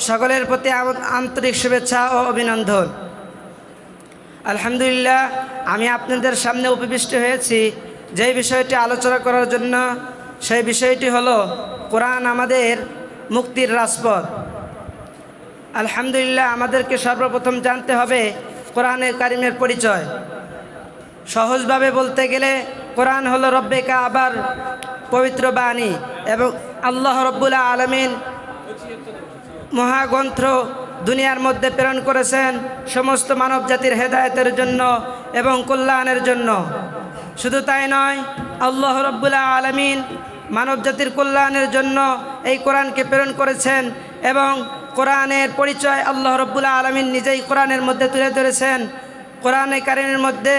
সকলের প্রতি আন্তরিক শুভেচ্ছা ও অভিনন্দন। আলহামদুলিল্লাহ, আমি আপনাদের সামনে উপবিষ্ট হয়েছি যেই বিষয়টি আলোচনা করার জন্য। সেই বিষয়টি হলো কোরআন আমাদের মুক্তির রাজপথ। আলহামদুলিল্লাহ, আমাদেরকে সর্বপ্রথম জানতে হবে কোরআনে কারিমের পরিচয়। সহজভাবে বলতে গেলে কোরআন হলো রব্বে কাবার পবিত্র বাণী এবং আল্লাহ রব্বুল আলামিন মহাগ্রন্থ দুনিয়ার মধ্যে প্রেরণ করেছেন সমস্ত মানব জাতির হেদায়েতের জন্য এবং কল্যাণের জন্য। শুধু তাই নয়, আল্লাহ রব্বুল আলামিন মানব জাতির কল্যাণের জন্য এই কোরআনকে প্রেরণ করেছেন এবং কোরআনের পরিচয় আল্লাহ রব্বুল আলামিন নিজেই কোরআনের মধ্যে তুলে ধরেছেন। কোরআনে কারিমের মধ্যে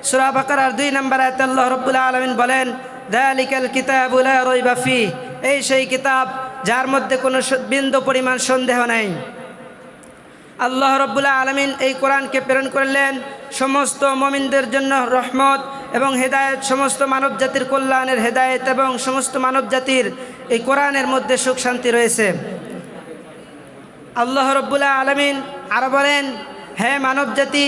সূরা বাকারার 2 নম্বর আয়াতে আল্লাহ রব্বুল আলামিন বলেন, যালিকাল কিতাবু লা রাইবা ফীহ, এই সেই কিতাব যার মধ্যে কোনো বিন্দু পরিমাণ সন্দেহ নেই। আল্লাহ রব্বুল আলামিন এই কোরআনকে প্রেরণ করলেন সমস্ত মুমিনদের জন্য রহমত এবং হেদায়েত, সমস্ত মানব জাতির কল্যাণের হেদায়েত এবং সমস্ত মানব জাতির এই কোরআনের মধ্যে সুখ শান্তি রয়েছে। আল্লাহ রব্বুল আলামিন আরো বলেন, হে মানব জাতি,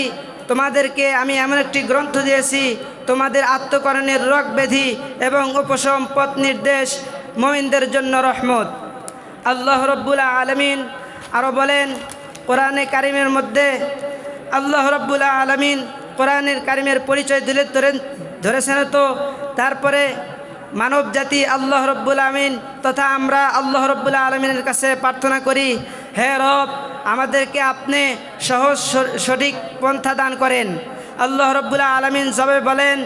তোমাদেরকে আমি এমন একটি গ্রন্থ দিয়েছি তোমাদের আত্মকরণের রোগ ব্যাধি এবং উপশম পথ নির্দেশ, মুমিনদের জন্য রহমত। আল্লাহ রব্বুল আলামিন আরো বলেন কোরআনে কারিমের মধ্যে, আল্লাহ রব্বুল আলামিন কোরআনের কারিমের পরিচয় ধরেছেন। তো তারপরে মানব জাতি আল্লাহ রব্বুল আলামিন তথা আমরা আল্লাহ রব্বুল আলামিনের কাছে প্রার্থনা করি, হে রব, আমাদেরকে আপনি সহজ সঠিক পন্থা দান করেন। আল্লাহ রব্বুল আলামিন জবাবে বলেন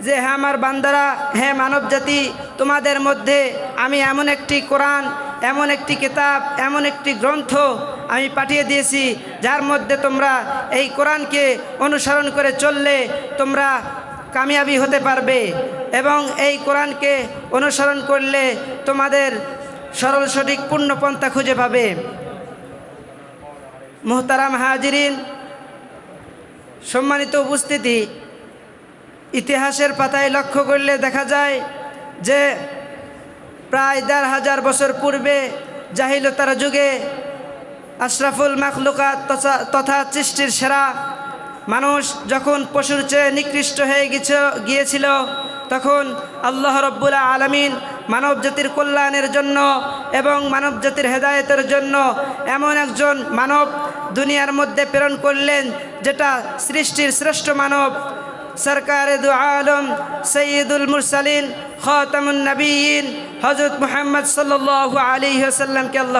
যে, হে আমার বান্দারা, হে মানব জাতি, তোমাদের মধ্যে আমি এমন একটি কোরআন, এমন একটি কিতাব, এমন একটি গ্রন্থ আমি পাঠিয়ে দিয়েছি যার মধ্যে তোমরা এই কোরআনকে অনুসরণ করে চললে তোমরা কামিয়াবি হতে পারবে এবং এই কোরআনকে অনুসরণ করলে তোমাদের সরল সঠিক পূর্ণ পন্থা খুঁজে পাবে। মুহতারাম হাজিরিন, সম্মানিত উপস্থিতি, ইতিহাসের পাতায় লক্ষ্য করলে দেখা যায় যে প্রায় ১,৫০০ বছর পূর্বে জাহিলতার যুগে আশরাফুল মাখলুকাত তথা সৃষ্টির সেরা মানুষ যখন পশুর চেয়ে নিকৃষ্ট হয়ে গিয়েছিল, তখন আল্লাহ রব্বুল আলামিন মানব জাতির কল্যাণের জন্য এবং মানব জাতির হেদায়েতের জন্য এমন একজন মানব দুনিয়ার মধ্যে প্রেরণ করলেন যেটা সৃষ্টির শ্রেষ্ঠ মানব, সরকারে দু আলম সৈয়দুল মুরসালিন খাতামুন নবিয়্যিন হযরত মুহাম্মদ সাল্লাল্লাহু আলাইহি ওয়াসাল্লামকে আল্লাহ